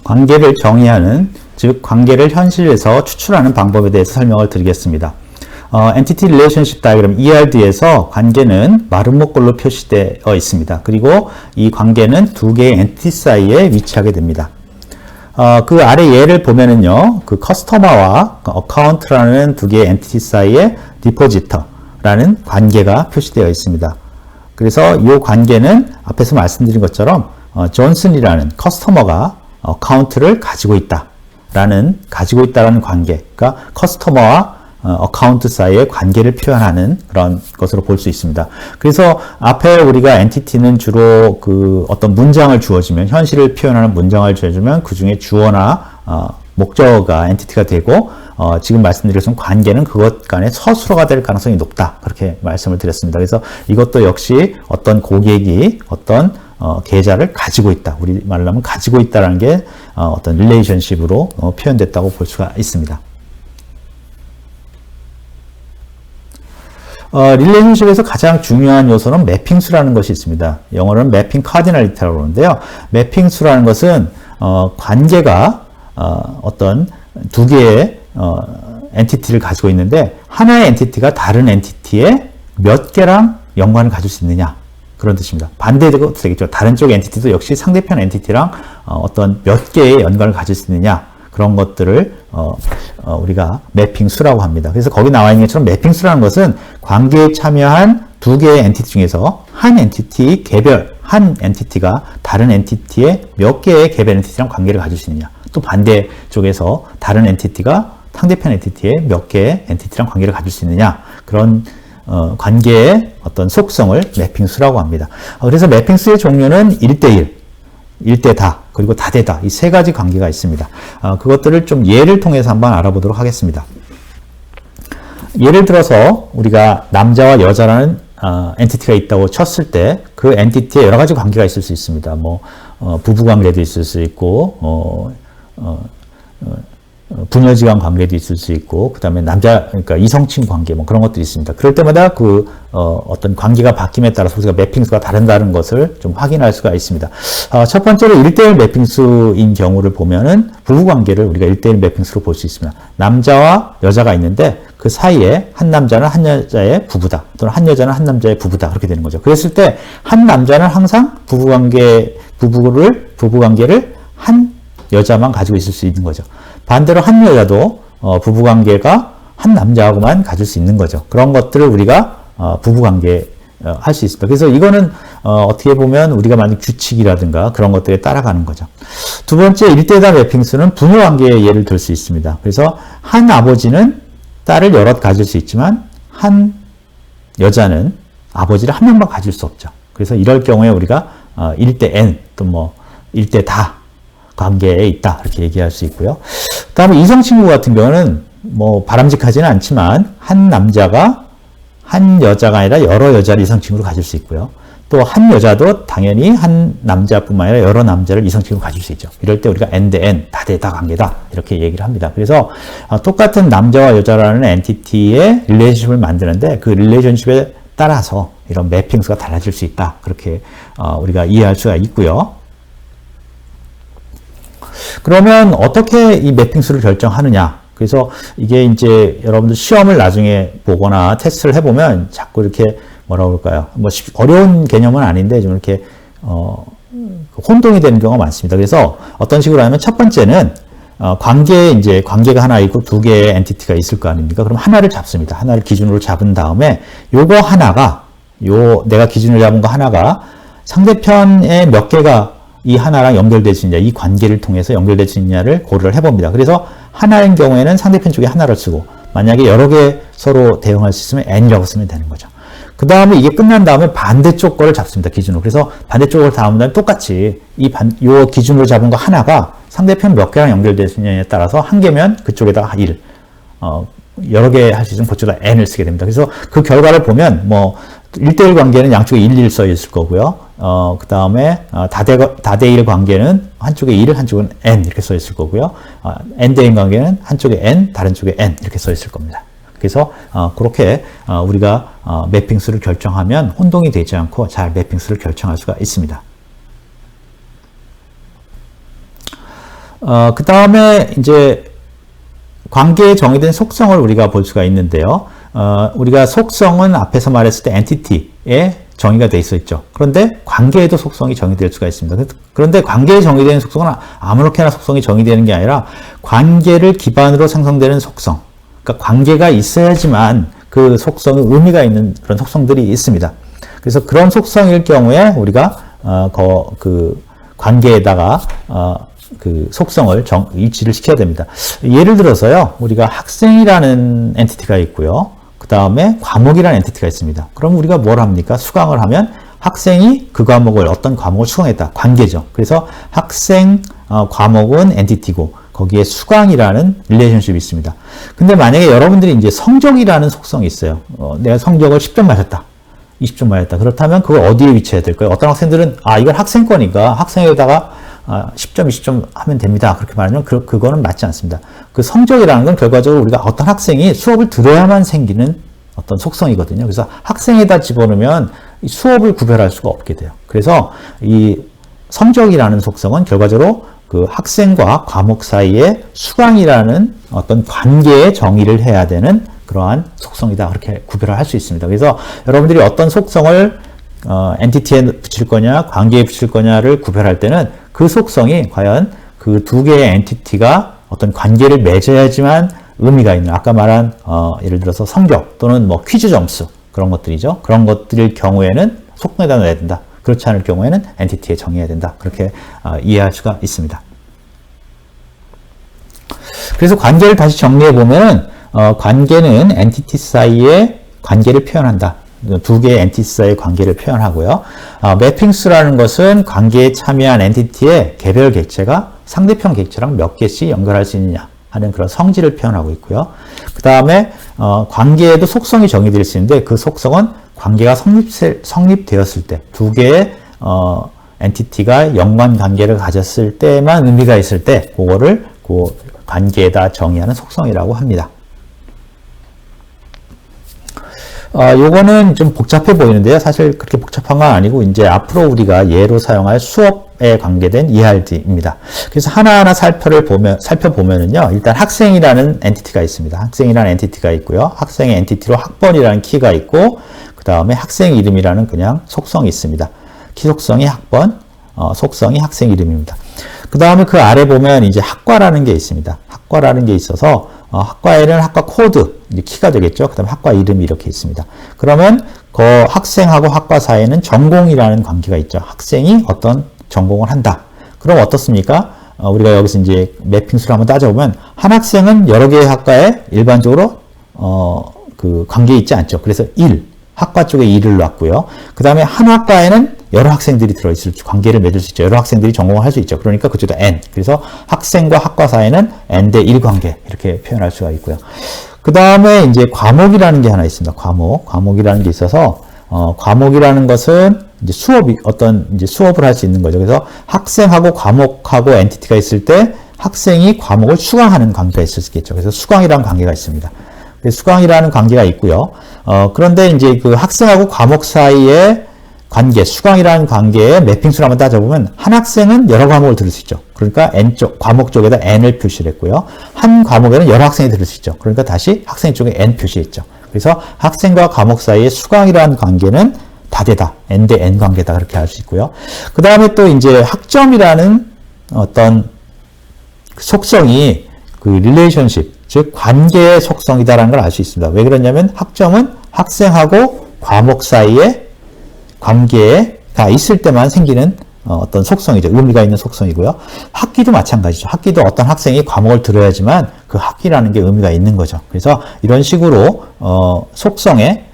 관계를 정의하는, 즉 관계를 현실에서 추출하는 방법에 대해서 설명을 드리겠습니다. Entity Relationship Diagram ERD에서 관계는 마른 목골로 표시되어 있습니다. 그리고 이 관계는 두 개의 엔티티 사이에 위치하게 됩니다. 그 아래 예를 보면은요, 그 커스터머와 어카운트라는 두 개의 엔티티 사이에 디포지터라는 관계가 표시되어 있습니다. 그래서 이 관계는 앞에서 말씀드린 것처럼 존슨이라는 커스터머가 어카운트를 가지고 있다라는 관계, 그러니까 커스터머와 어카운트 사이의 관계를 표현하는 그런 것으로 볼 수 있습니다. 그래서 앞에 우리가 엔티티는 주로 그 어떤 문장을 주어주면, 현실을 표현하는 문장을 주어주면 그 중에 주어나 목적어가 엔티티가 되고, 지금 말씀드렸던 관계는 그것 간의 서술어가 될 가능성이 높다, 그렇게 말씀을 드렸습니다. 그래서 이것도 역시 어떤 고객이 어떤 계좌를 가지고 있다, 우리 말로 하면 가지고 있다라는 게 어떤 릴레이션십으로 표현됐다고 볼 수가 있습니다. 릴레이션십에서 가장 중요한 요소는 매핑수라는 것이 있습니다. 영어로는 매핑 카디널리티라고 그러는데요. 매핑수라는 것은 관계가 어떤 두 개의 엔티티를 가지고 있는데, 하나의 엔티티가 다른 엔티티에 몇 개랑 연관을 가질 수 있느냐, 그런 뜻입니다. 반대도 되겠죠. 다른 쪽 엔티티도 역시 상대편 엔티티랑 어떤 몇 개의 연관을 가질 수 있느냐, 그런 것들을 우리가 매핑수라고 합니다. 그래서 거기 나와 있는 것처럼 매핑수라는 것은 관계에 참여한 두 개의 엔티티 중에서 한 엔티티 개별, 한 엔티티가 다른 엔티티의 몇 개의 개별 엔티티랑 관계를 가질 수 있느냐, 또 반대쪽에서 다른 엔티티가 상대편 엔티티의 몇 개의 엔티티랑 관계를 가질 수 있느냐, 그런 관계의 어떤 속성을 매핑수라고 합니다. 그래서 매핑수의 종류는 1대1, 1대-다, 그리고 다대다, 이 세 가지 관계가 있습니다. 그것들을 좀 예를 통해서 한번 알아보도록 하겠습니다. 예를 들어서 우리가 남자와 여자라는 엔티티가 있다고 쳤을 때 그 엔티티에 여러 가지 관계가 있을 수 있습니다. 뭐 부부 관계도 있을 수 있고, 부녀지간 관계도 있을 수 있고, 그 다음에 그러니까 이성친 관계, 뭐 그런 것들이 있습니다. 그럴 때마다 어떤 관계가 바뀜에 따라서 우리가 매핑수가 다른 것을 좀 확인할 수가 있습니다. 첫 번째로 1대1 매핑수인 경우를 보면은 부부 관계를 우리가 1대1 매핑수로 볼 수 있습니다. 남자와 여자가 있는데 그 사이에 한 남자는 한 여자의 부부다, 또는 한 여자는 한 남자의 부부다, 그렇게 되는 거죠. 그랬을 때 한 남자는 항상 부부관계를 한 여자만 가지고 있을 수 있는 거죠. 반대로 한 여자도 부부관계가 한 남자하고만 가질 수 있는 거죠. 그런 것들을 우리가 부부관계 할 수 있습니다. 그래서 이거는 어떻게 보면 우리가 만든 규칙이라든가 그런 것들에 따라가는 거죠. 두 번째 1대1 매핑수는 부녀관계의 예를 들 수 있습니다. 그래서 한 아버지는 딸을 여럿 가질 수 있지만 한 여자는 아버지를 한 명만 가질 수 없죠. 그래서 이럴 경우에 우리가 1대-N, 또 뭐 1대-다 관계에 있다, 이렇게 얘기할 수 있고요. 다음에 이성친구 같은 경우는 뭐 바람직하지는 않지만 한 남자가 한 여자가 아니라 여러 여자를 이성친구로 가질 수 있고요. 또 한 여자도 당연히 한 남자뿐만 아니라 여러 남자를 이성친구로 가질 수 있죠. 이럴 때 우리가 N-대-N, 다대다 관계다, 이렇게 얘기를 합니다. 그래서 똑같은 남자와 여자라는 엔티티의 릴레이션십을 만드는데 그 릴레이션십에 따라서 이런 매핑수가 달라질 수 있다, 그렇게 우리가 이해할 수가 있고요. 그러면 어떻게 이 매핑수를 결정하느냐? 그래서 이게 이제 여러분들 시험을 나중에 보거나 테스트를 해보면 자꾸 이렇게 뭐라고 그럴까요? 뭐 어려운 개념은 아닌데 좀 이렇게 혼동이 되는 경우가 많습니다. 그래서 어떤 식으로 하면 첫 번째는 관계가 하나 있고 두 개의 엔티티가 있을 거 아닙니까? 그럼 하나를 잡습니다. 하나를 기준으로 잡은 다음에 요거 하나가 내가 기준으로 잡은 거 하나가 상대편의 몇 개가 이 하나랑 연결될 수 있냐, 이 관계를 통해서 연결될 수 있냐를 고려를 해봅니다. 그래서 하나인 경우에는 상대편 쪽에 하나를 쓰고, 만약에 여러 개 서로 대응할 수 있으면 n이라고 쓰면 되는 거죠. 그 다음에 이게 끝난 다음에 반대쪽 거를 잡습니다. 기준으로. 그래서 반대쪽을 다음 다음에 똑같이 요 기준으로 잡은 거 하나가 상대편 몇 개랑 연결될 수 있냐에 따라서 한 개면 그쪽에다가 1, 여러 개 할 수 있으면 그쪽에다 n을 쓰게 됩니다. 그래서 그 결과를 보면 뭐 1대1 관계는 양쪽에 1, 써 있을 거고요. 그 다음에 다대1 관계는 한쪽에 1, 한쪽은 n 이렇게 써 있을 거고요. n-대인 관계는 한쪽에 n, 다른 쪽에 n 이렇게 써 있을 겁니다. 그래서 그렇게 우리가 매핑수를 결정하면 혼동이 되지 않고 잘 매핑수를 결정할 수가 있습니다. 그 다음에 이제 관계에 정의된 속성을 우리가 볼 수가 있는데요. 우리가 속성은 앞에서 말했을 때 엔티티에 정의가 돼 있었죠. 그런데 관계에도 속성이 정의될 수가 있습니다. 그런데 관계에 정의되는 속성은 아무렇게나 속성이 정의되는 게 아니라 관계를 기반으로 생성되는 속성. 그러니까 관계가 있어야지만 그 속성이 의미가 있는 그런 속성들이 있습니다. 그래서 그런 속성일 경우에 우리가 그 관계에다가 그 속성을 일치를 시켜야 됩니다. 예를 들어서요, 우리가 학생이라는 엔티티가 있고요. 그 다음에 과목이라는 엔티티가 있습니다. 그럼 우리가 뭘 합니까? 수강을 하면 학생이 그 과목을 어떤 과목을 수강했다. 관계죠. 그래서 학생 과목은 엔티티고 거기에 수강이라는 릴레이션십이 있습니다. 근데 만약에 여러분들이 이제 성적이라는 속성이 있어요. 내가 성적을 10점 맞았다. 20점 맞았다. 그렇다면 그걸 어디에 위치해야 될까요? 어떤 학생들은 이건 학생 거니까 학생에다가 10점, 20점 하면 됩니다. 그렇게 말하면 그거는 맞지 않습니다. 그 성적이라는 건 결과적으로 우리가 어떤 학생이 수업을 들어야만 생기는 어떤 속성이거든요. 그래서 학생에다 집어넣으면 수업을 구별할 수가 없게 돼요. 그래서 이 성적이라는 속성은 결과적으로 그 학생과 과목 사이에 수강이라는 어떤 관계의 정의를 해야 되는 그러한 속성이다. 그렇게 구별을 할 수 있습니다. 그래서 여러분들이 어떤 속성을 엔티티에 붙일 거냐, 관계에 붙일 거냐를 구별할 때는 그 속성이 과연 그 두 개의 엔티티가 어떤 관계를 맺어야지만 의미가 있는, 아까 말한 예를 들어서 성적 또는 뭐 퀴즈 점수 그런 것들이죠. 그런 것들일 경우에는 속성에다 넣어야 된다. 그렇지 않을 경우에는 엔티티에 정의해야 된다. 그렇게 이해할 수가 있습니다. 그래서 관계를 다시 정리해 보면 관계는 엔티티 사이의 관계를 표현한다. 두 개의 엔티티 사이의 관계를 표현하고요. 매핑수라는 것은 관계에 참여한 엔티티의 개별 객체가 상대편 객체랑 몇 개씩 연결할 수 있느냐 하는 그런 성질을 표현하고 있고요. 그 다음에 관계에도 속성이 정의될 수 있는데 그 속성은 관계가 성립되었을 때 두 개의 엔티티가 연관 관계를 가졌을 때만 의미가 있을 때 그거를 그 관계에다 정의하는 속성이라고 합니다. 요거는 좀 복잡해 보이는데요. 사실 그렇게 복잡한 건 아니고 이제 앞으로 우리가 예로 사용할 수업에 관계된 ERD입니다. 그래서 하나하나 살펴보면은요. 일단 학생이라는 엔티티가 있습니다. 학생이라는 엔티티가 있고요. 학생의 엔티티로 학번이라는 키가 있고 그 다음에 학생 이름이라는 그냥 속성이 있습니다. 키 속성이 학번, 속성이 학생 이름입니다. 그 다음에 그 아래 보면 이제 학과라는 게 있습니다. 학과라는 게 있어서 학과에는 학과 코드, 이제 키가 되겠죠. 그 다음에 학과 이름이 이렇게 있습니다. 그러면 그 학생하고 학과 사이에는 전공이라는 관계가 있죠. 학생이 어떤 전공을 한다. 그럼 어떻습니까? 우리가 여기서 이제 매핑수를 한번 따져보면 한 학생은 여러 개의 학과에 일반적으로 그 관계 있지 않죠. 그래서 학과 쪽에 1을 놨고요. 그 다음에 한 학과에는 여러 학생들이 들어있을 관계를 맺을 수 있죠. 여러 학생들이 전공을 할 수 있죠. 그러니까 그쪽도 N. 그래서 학생과 학과 사이는 N 대 1 관계 이렇게 표현할 수가 있고요. 그 다음에 이제 과목이라는 게 하나 있습니다. 과목이라는 게 있어서 과목이라는 것은 이제 수업을 할 수 있는 거죠. 그래서 학생하고 과목하고 엔티티가 있을 때 학생이 과목을 수강하는 관계가 있을 수 있겠죠. 그래서 수강이라는 관계가 있습니다. 수강이라는 관계가 있고요. 그런데 이제 그 학생하고 과목 사이의 관계, 수강이라는 관계의 매핑수를 한번 따져보면 한 학생은 여러 과목을 들을 수 있죠. 그러니까 과목 쪽에다 N을 표시를 했고요. 한 과목에는 여러 학생이 들을 수 있죠. 그러니까 다시 학생 쪽에 N 표시했죠. 그래서 학생과 과목 사이의 수강이라는 관계는 다대다. N 대 N 관계다. 그렇게 할 수 있고요. 그 다음에 또 이제 학점이라는 어떤 속성이 그 릴레이션십, 즉 관계의 속성이다라는 걸 알 수 있습니다. 왜 그러냐면 학점은 학생하고 과목 사이에 관계가 있을 때만 생기는 어떤 속성이죠. 의미가 있는 속성이고요. 학기도 마찬가지죠. 학기도 어떤 학생이 과목을 들어야지만 그 학기라는 게 의미가 있는 거죠. 그래서 이런 식으로 속성의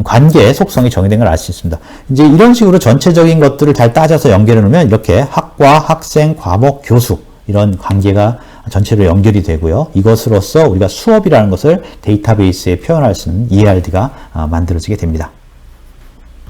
관계의 속성이 정의된 걸 알 수 있습니다. 이제 이런 식으로 전체적인 것들을 잘 따져서 연결해 놓으면 이렇게 학과, 학생, 과목, 교수 이런 관계가 전체로 연결이 되고요. 이것으로써 우리가 수업이라는 것을 데이터베이스에 표현할 수 있는 ERD가 만들어지게 됩니다.